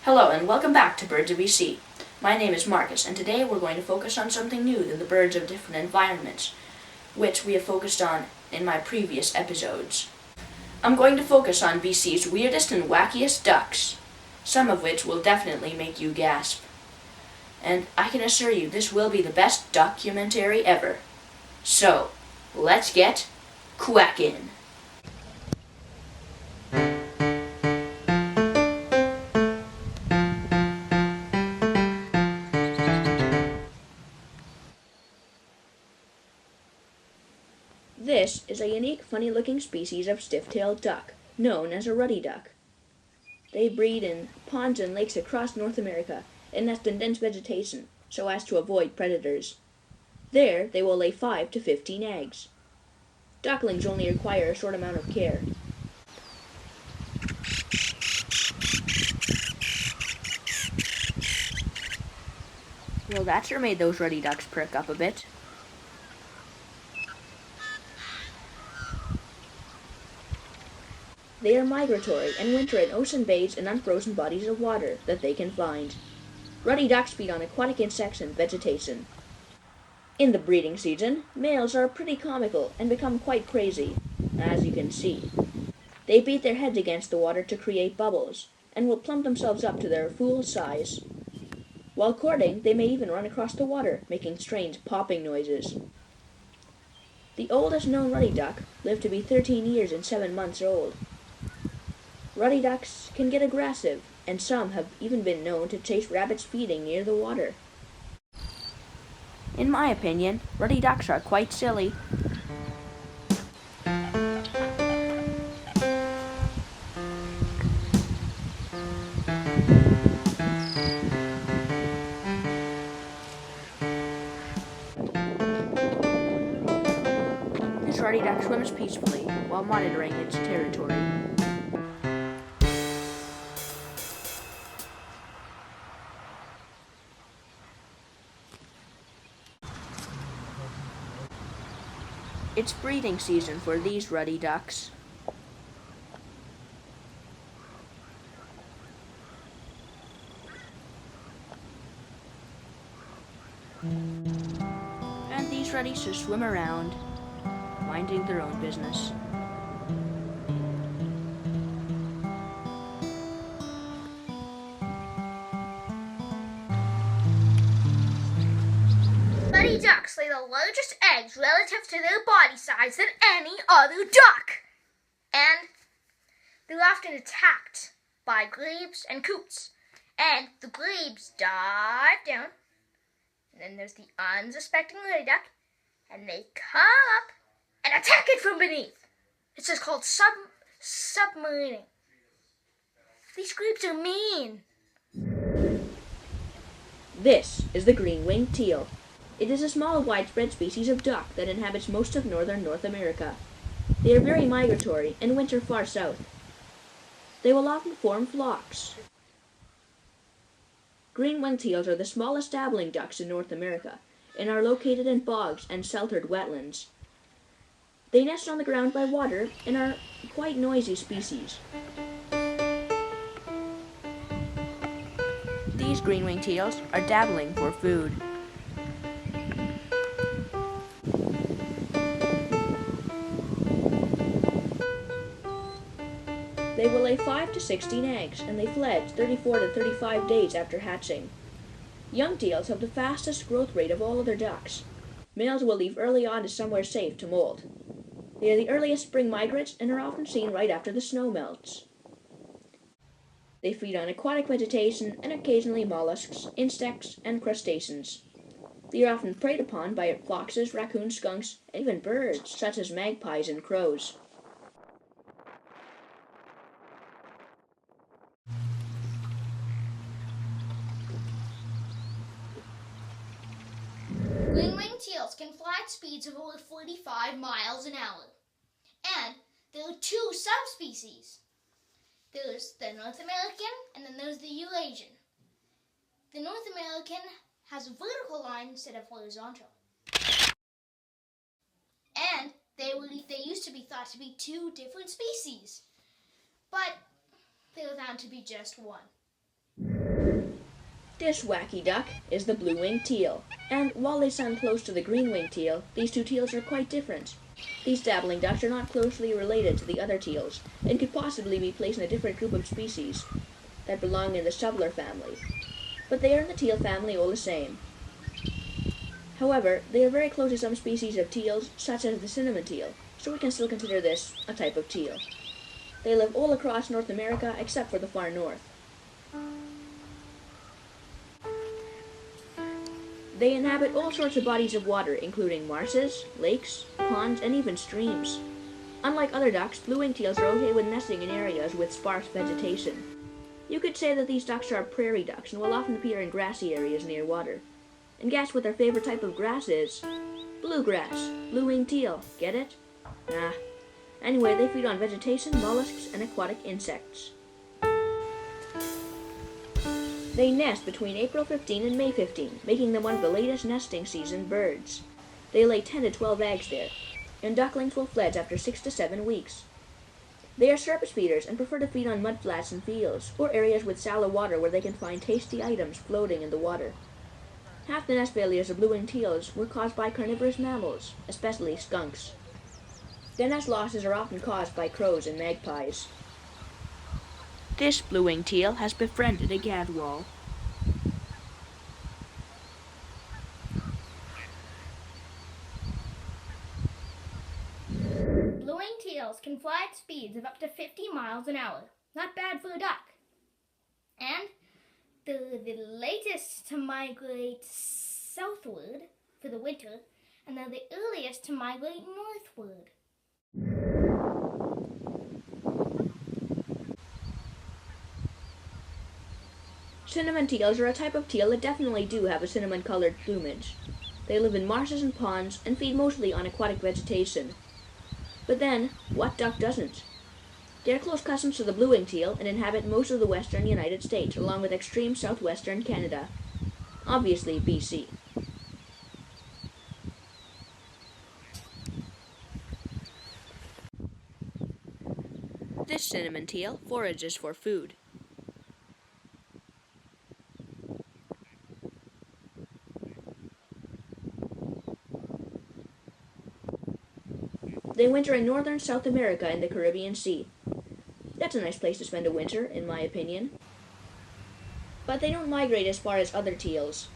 Hello and welcome back to Birds of BC. My name is Markus and today we're going to focus on something new than the birds of different environments, which we have focused on in my previous episodes. I'm going to focus on BC's weirdest and wackiest ducks, some of which will definitely make you gasp. And I can assure you this will be the best documentary ever. So, let's get quacking. This is a unique, funny-looking species of stiff-tailed duck, known as a ruddy duck. They breed in ponds and lakes across North America and nest in dense vegetation so as to avoid predators. There, they will lay 5 to 15 eggs. Ducklings only require a short amount of care. Well, that sure made those ruddy ducks perk up a bit. They are migratory and winter in ocean bays and unfrozen bodies of water that they can find. Ruddy ducks feed on aquatic insects and vegetation. In the breeding season, males are pretty comical and become quite crazy, as you can see. They beat their heads against the water to create bubbles, and will plump themselves up to their full size. While courting, they may even run across the water, making strange popping noises. The oldest known ruddy duck lived to be 13 years and 7 months old. Ruddy ducks can get aggressive, and some have even been known to chase rabbits feeding near the water. In my opinion, ruddy ducks are quite silly. This ruddy duck swims peacefully while monitoring its territory. It's breeding season for these ruddy ducks. And these ruddies just swim around, minding their own business. Ruddy ducks lay the largest eggs relative to their body size than any other duck. And they're often attacked by grebes and coots. And the grebes dive down. And then there's the unsuspecting ruddy duck. And they come up and attack it from beneath. It's just called submarining. These grebes are mean. This is the green-winged teal. It is a small, widespread species of duck that inhabits most of northern North America. They are very migratory and winter far south. They will often form flocks. Green-winged teals are the smallest dabbling ducks in North America and are located in bogs and sheltered wetlands. They nest on the ground by water and are quite noisy species. These green-winged teals are dabbling for food. They will lay 5 to 16 eggs, and they fledge 34 to 35 days after hatching. Young teals have the fastest growth rate of all other ducks. Males will leave early on to somewhere safe to molt. They are the earliest spring migrants and are often seen right after the snow melts. They feed on aquatic vegetation and occasionally mollusks, insects, and crustaceans. They are often preyed upon by foxes, raccoons, skunks, and even birds such as magpies and crows. Green-winged teals can fly at speeds of over 45 miles an hour. And there are 2 subspecies. There's the North American and then there's the Eurasian. The North American has a vertical line instead of horizontal. And they used to be thought to be 2 different species. But they were found to be just one. This wacky duck is the blue-winged teal, and while they sound close to the green-winged teal, these two teals are quite different. These dabbling ducks are not closely related to the other teals, and could possibly be placed in a different group of species that belong in the shoveler family, but they are in the teal family all the same. However, they are very close to some species of teals, such as the cinnamon teal, so we can still consider this a type of teal. They live all across North America except for the far north. They inhabit all sorts of bodies of water, including marshes, lakes, ponds, and even streams. Unlike other ducks, blue-winged teals are okay with nesting in areas with sparse vegetation. You could say that these ducks are prairie ducks and will often appear in grassy areas near water. And guess what their favorite type of grass is? Bluegrass. Blue-winged teal. Get it? Nah. Anyway, they feed on vegetation, mollusks, and aquatic insects. They nest between April 15 and May 15, making them one of the latest nesting season birds. They lay 10 to 12 eggs there, and ducklings will fledge after 6 to 7 weeks. They are surface feeders and prefer to feed on mudflats and fields, or areas with shallow water where they can find tasty items floating in the water. Half the nest failures of blue-winged teals were caused by carnivorous mammals, especially skunks. Their nest losses are often caused by crows and magpies. This blue-winged teal has befriended a gadwall. Blue-winged teals can fly at speeds of up to 50 miles an hour. Not bad for a duck. And they're the latest to migrate southward for the winter, and they're the earliest to migrate northward. Cinnamon teals are a type of teal that definitely do have a cinnamon-colored plumage. They live in marshes and ponds and feed mostly on aquatic vegetation. But then, what duck doesn't? They are close cousins to the blue-winged teal and inhabit most of the western United States, along with extreme southwestern Canada. Obviously, BC. This cinnamon teal forages for food. They winter in northern South America in the Caribbean Sea. That's a nice place to spend a winter, in my opinion. But they don't migrate as far as other teals.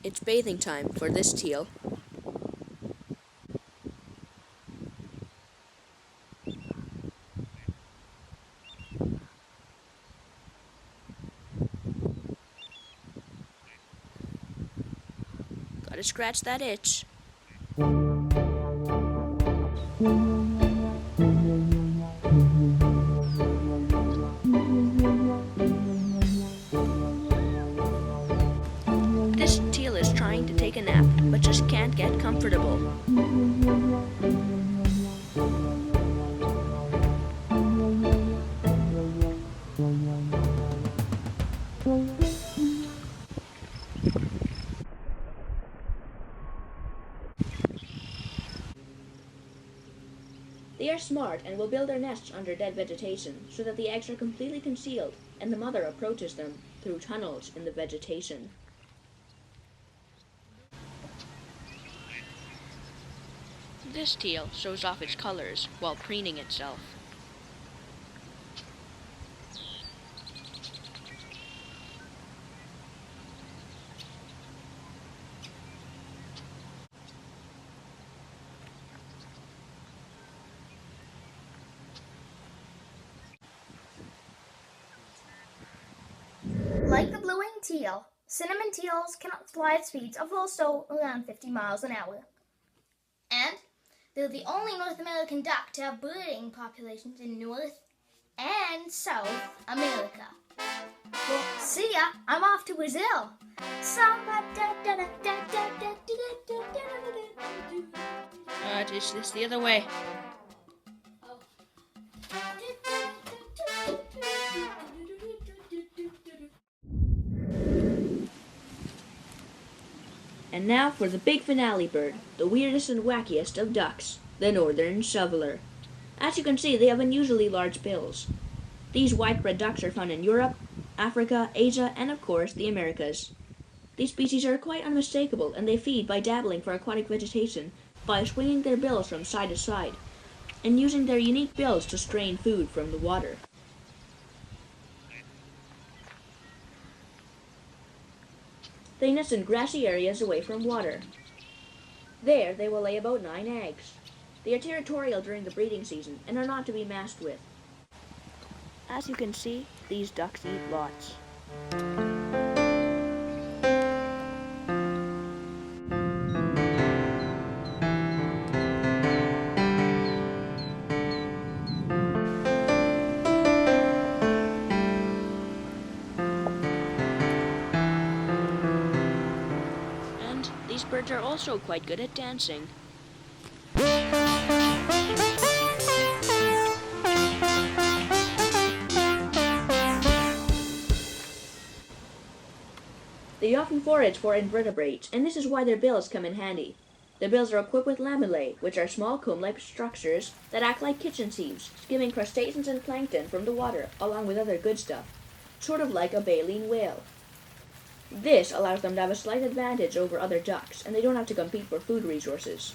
It's bathing time for this teal. Gotta scratch that itch. This teal is trying to take a nap, but just can't get comfortable. They are smart and will build their nests under dead vegetation so that the eggs are completely concealed and the mother approaches them through tunnels in the vegetation. This teal shows off its colors while preening itself. Like the blue-winged teal, cinnamon teals can fly at speeds of also around 50 miles an hour. And they're the only North American duck to have breeding populations in North and South America. Well, see ya. I'm off to Brazil. It's this the other way. And now for the big finale bird, the weirdest and wackiest of ducks, the northern shoveler. As you can see, they have unusually large bills. These white-bread ducks are found in Europe, Africa, Asia, and of course, the Americas. These species are quite unmistakable, and they feed by dabbling for aquatic vegetation by swinging their bills from side to side, and using their unique bills to strain food from the water. They nest in grassy areas away from water. There, they will lay about 9 eggs. They are territorial during the breeding season and are not to be messed with. As you can see, these ducks eat lots. And these birds are also quite good at dancing. They often forage for invertebrates, and this is why their bills come in handy. The bills are equipped with lamellae, which are small comb-like structures that act like kitchen sieves, skimming crustaceans and plankton from the water, along with other good stuff, sort of like a baleen whale. This allows them to have a slight advantage over other ducks, and they don't have to compete for food resources.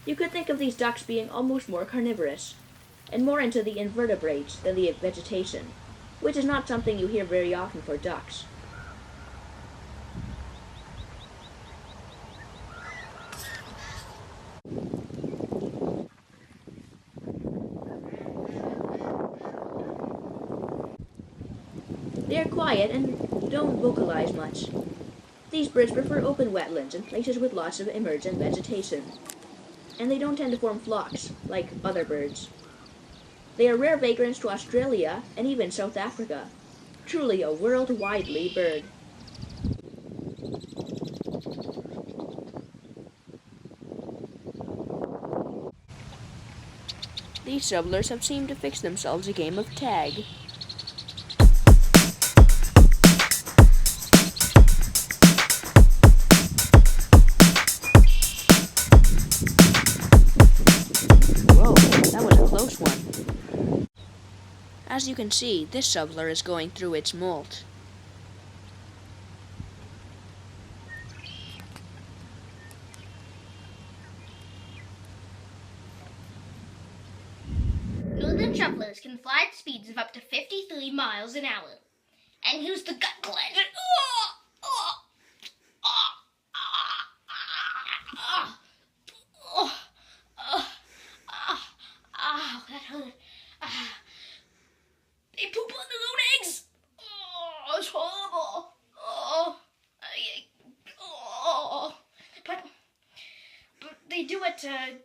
You could think of these ducks being almost more carnivorous, and more into the invertebrates than the vegetation, which is not something you hear very often for ducks. They are quiet and don't vocalize much. These birds prefer open wetlands and places with lots of emergent vegetation. And they don't tend to form flocks, like other birds. They are rare vagrants to Australia and even South Africa. Truly a worldwidely bird. These subtlers have seemed to fix themselves a game of tag. Whoa, that was a close one. As you can see, this subtler is going through its molt. Northern shufflers can fly at speeds of up to 53 miles an hour and use the gut clench. That hurt. They poop on their own eggs. Oh, it's horrible. But they do it to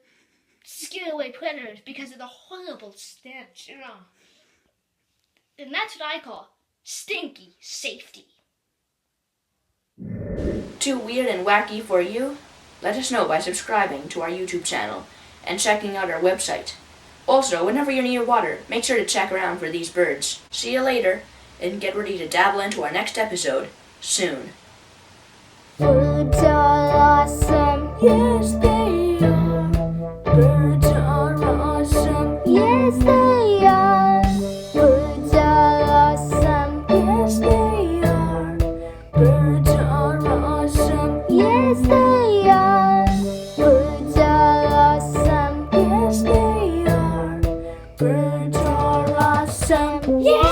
scare away predators because of the horrible stench, you know. And that's what I call stinky safety. Too weird and wacky for you? Let us know by subscribing to our YouTube channel and checking out our website. Also, whenever you're near water, make sure to check around for these birds. See you later, and get ready to dabble into our next episode soon. Birds are awesome, yes they are. Birds are awesome, yes they are. Birds are awesome, yes they are. Birds are awesome, yes they are. Birds are awesome, yes they are. Birds are awesome, yes.